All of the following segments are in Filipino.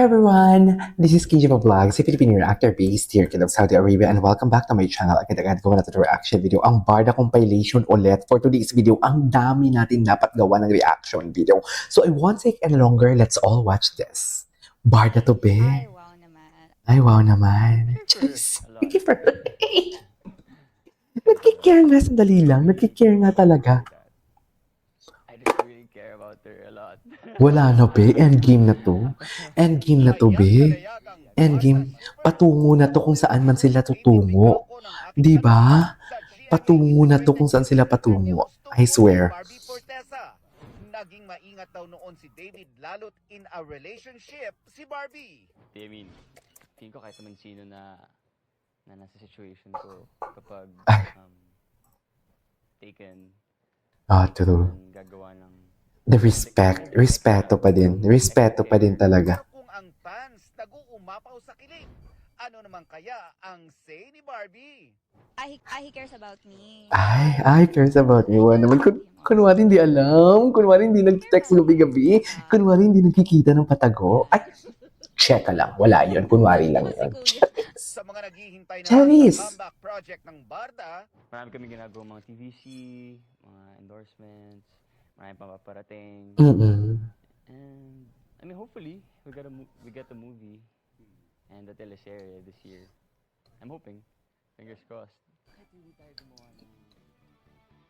Hi everyone! This is Kinji Vlogs, a Filipino reactor based here in Saudi Arabia, and welcome back to my channel. Agad-agad gawa natin reaction video. Ang Barda compilation ulit for today's video. Ang dami natin dapat gawa ng reaction video. So I won't take any longer. Let's all watch this. Barda to be. Ay, wow naman. Ay, wow naman. Just, Kipper. Nagkikare nga, sandali lang. Nagkikare nga talaga. I just really care about her a lot. Wala na be, endgame na to. Endgame na to be. Endgame, patungo na to kung saan man sila tutungo. Di ba? Patungo na to kung saan sila patungo. I swear. Naging maingat daw noon si David lalo't in a relationship si Barbie. I mean, tingin ko kahit naman sino na nasa situation ko kapag taken True. ang gagawa ng The respect. Respeto pa din. Respeto pa din talaga. Kung ang fans nag-uumapaw sa kilig, ano naman kaya ang say ni Barbie? He cares about me. Ay, cares about me. Wala naman. Kunwari hindi alam. Kunwari hindi nag-text gabi-gabi. Kunwari hindi nagkikita ng patago. Ay, check ka lang. Wala yun. Kunwari lang yun. Sa mga naghihintay na Charis! sa comeback project ng Barda, marami kami ginagawa mga TVC, mga endorsements, marami pang paparating. Mm-mm. And I mean, hopefully we get the movie and the teleserye this year. I'm hoping. Fingers crossed. Kahit hindi tayo gumawa ng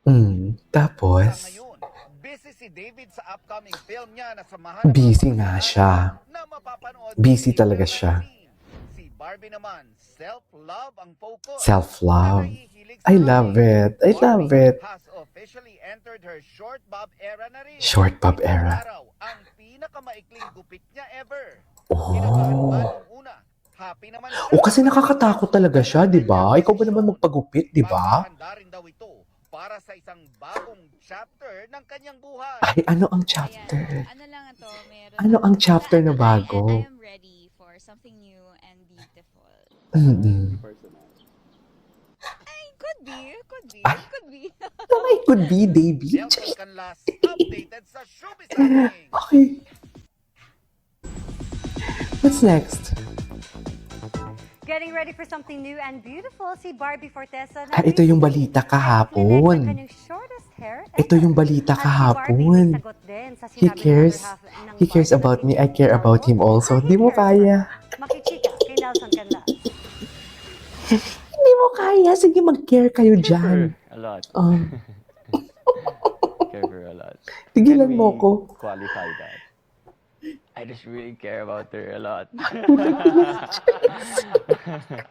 sa Tapos, ngayon, busy si David sa upcoming film niya na Samahan ng busy Mga nga Kasalanan siya. na mapapanood Busy sa talaga April siya. 19. Si Barbie naman, self-love ang focus. Self-love. Na nahihilig sa I love hangin. it. I love Barbie it. has officially entered her short bob era na rin. Short bob Itong era. araw, ang pinakamaikling gupit niya ever. Kinabahan Oh. man nung una. Happy naman siya. O kasi nakakatakot talaga siya, di ba? Ikaw ba naman magpagupit, di ba? Maghahanda rin daw ito para sa isang bagong chapter ng kanyang buhay. Ay, ano ang Ayan, chapter? ano lang ito, meron. Ano ang chapter na I bago? am ready for something new and beautiful. Mm-mm. Ay, could be. Ay, could be, David. Nelson Canlas, updated sa showbiz happening. Okay. What's next? Getting ready for something new and beautiful, si Barbie Fortesa na Ito yung balita kahapon. Ito yung balita kahapon. He cares. He cares about me. I care about him also. Di mo kaya. Makichika kay Nelson Canlas. Hindi mo kaya. Sige, mag-care kayo dyan. a lot. Care for her a lot. Tigilan Can mo we ko. qualify that? I just really care about her a lot.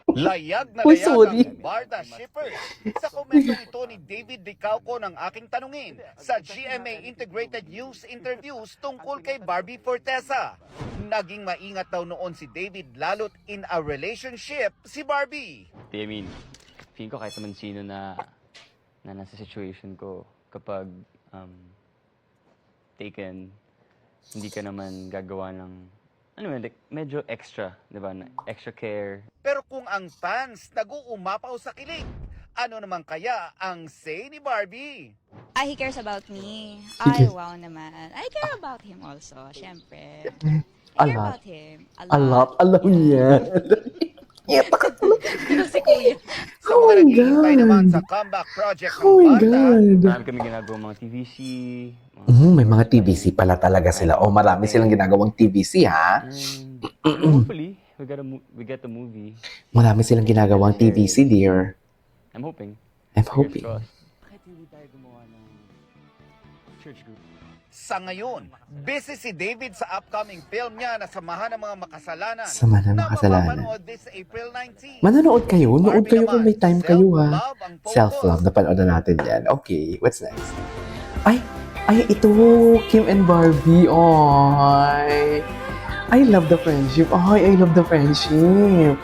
Layag na Uy, layag sorry. ang Barda shippers. Sa komentong ito ni David Dicauco ng aking tanungin sa GMA Integrated News interviews tungkol kay Barbie Fortesa. Naging maingat daw noon si David lalo't in a relationship si Barbie. I mean, feeling ko kahit naman sino na nasa situation ko kapag taken, hindi ka naman gagawa ng like medyo extra, di ba? Extra care. Pero kung ang fans nag-uumapaw sa kilig, ano naman kaya ang say ni Barbie? He cares about me. He Ay, cares. wow naman. I care about him also, syempre. A I care lot. about him. A lot. Alam niya. Ito si Kuya. Sa Oh mga my naghihintay naman God. sa comeback project ng Oh my Barda, God. Marami kami ginagawa mga TVC. May mga TVC pala talaga sila. O marami silang ginagawang TVC, ha? And hopefully, we get the movie. Marami silang ginagawang TVC, dear. I'm hoping. I'm Fingers hoping. crossed. Kahit hindi tayo gumawa ng church group. sa ngayon, busy si David sa upcoming film niya na Samahan ng Mga Makasalanan. Samahan ng na Makasalanan. mapapanood this April 19. Manonood kayo? Nood Barbie kayo kung may naman, time kayo, ha? self-love ang focus. Self-love. Napanood na natin yan. Okay, what's next? Ay, ito. Kim and Barbie. Ay. I love the friendship. Ay, I love the friendship.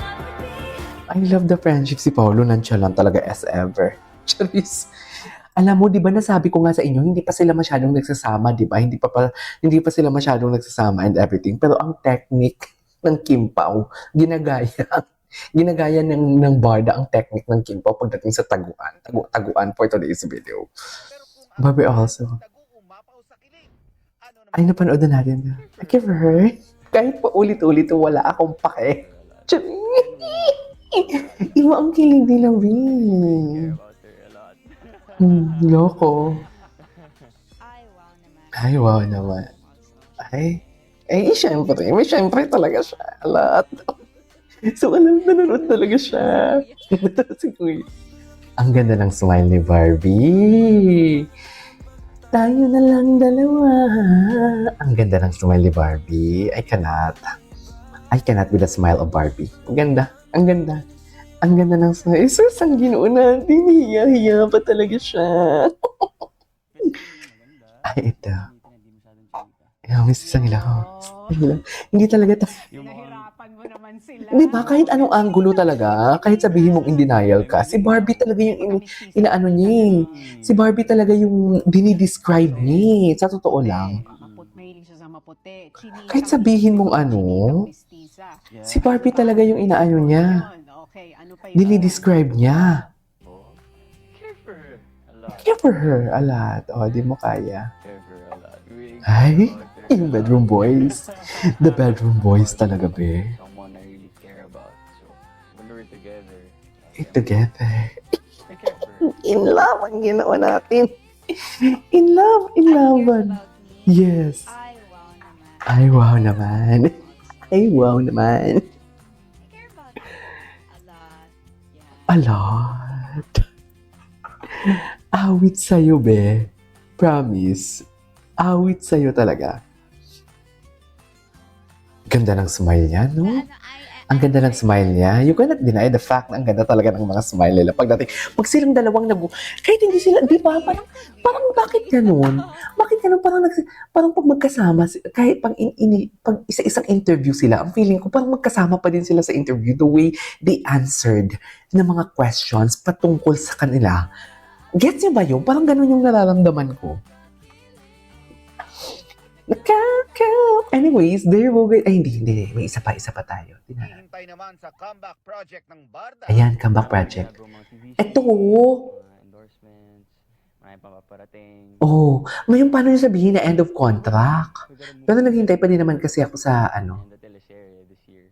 I love the friendship. Si Paolo nonchalant talaga as ever. Charis. Alam mo, di ba nasabi ko nga sa inyo, hindi pa sila masyadong nagsasama, di ba? Hindi pa sila masyadong nagsasama and everything. Pero ang technique ng Kim Pao, ginagaya ng Barda ang technique ng Kim Pao pagdating sa taguan for today's video. Barbie also. Ay, napanood na natin. I give her. Kahit pa ulit-ulit, wala akong pake. Charing! Iba ang kilig nila, Care Wing. about her a lot. Loko. Ay, wow naman. Ay, wow naman. Also. Syempre. May syempre talaga siya. Lahat. So, nanonood talaga siya. Si Kuya. Ang ganda ng smile ni Barbie. Tayo na lang dalawa. Ang ganda ng smile ni Barbie. I cannot with the smile of Barbie. Ang ganda. Ang ganda. Ang ganda ng smile. Sus, ang ginoo natin. Hiya-hiya pa talaga siya. Ay, ito. Ay, miss sa nila ko. Hindi talaga Nahirapan mo naman sila. Di ba? Kahit anong angulo talaga, kahit sabihin mong in denial ka, si Barbie talaga yung inaano niya eh. Si Barbie talaga yung dinidescribe niya eh. Sa totoo lang. Mahilig siya sa maputi. Chinita, Kahit sabihin mong ano, mestiza. si Barbie talaga yung inaano niya. Yun, okay. Ano pa yun? Dinidescribe niya. Care for her a lot. Care for her a lot. O, di mo kaya. Care for her a lot. Really Ay, care about her. yung bedroom boys. The bedroom boys talaga, be. Someone I really care about. So when we're together, Together. I care for her. In love ang ginawa natin. In love. Cares about me. Yes. Ay, wow naman. Ay, wow naman. Ay, wow naman. I care about you a lot. Yeah. A lot. Awit sa'yo, be. Promise. Awit sa'yo talaga. Ganda ng smile niya, no? Ang ganda ng smile niya. You cannot deny the fact na ang ganda talaga ng mga smile nila. Pag silang dalawang kahit hindi sila, di ba? Parang bakit ganun? Bakit ganun? Parang pag magkasama, kahit pag isa-isang interview sila, ang feeling ko parang magkasama pa din sila sa interview. The way they answered ng mga questions patungkol sa kanila. Gets niyo ba yun? Parang ganun yung nararamdaman ko. Anyways, there we go. Ay, hindi. May isa pa tayo. Hihintay naman sa comeback project ng Barda. Ayan, comeback project. Ginagawa mga TV shows, Ito. mga endorsements, marami pang paparating. Oh, ngayon paano yung sabihin na end of contract? We gotta move Pero naghintay pa din naman kasi ako sa in the teleserye this year.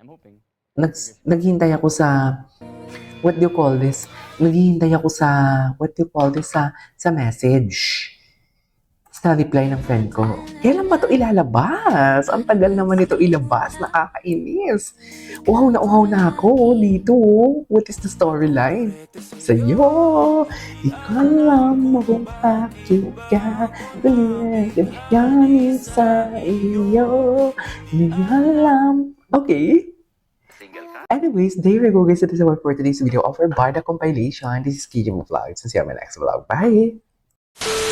I'm hoping. naghintay ako sa what do you call this? Naghihintay ako sa sa message. Sa reply ng friend ko. Kailan ba ito ilalabas? Ang tagal naman ito ilabas. Nakakainis. Uhaw na ako dito. What is the storyline? Sa'yo, ikaw alam mo kung bakit ka yan sa iyo. Hindi alam. Okay. Anyways, there we go guys. That is all for today's video of our Barda compilation. This is KJ Vlogs. And see you on my next vlog. Bye!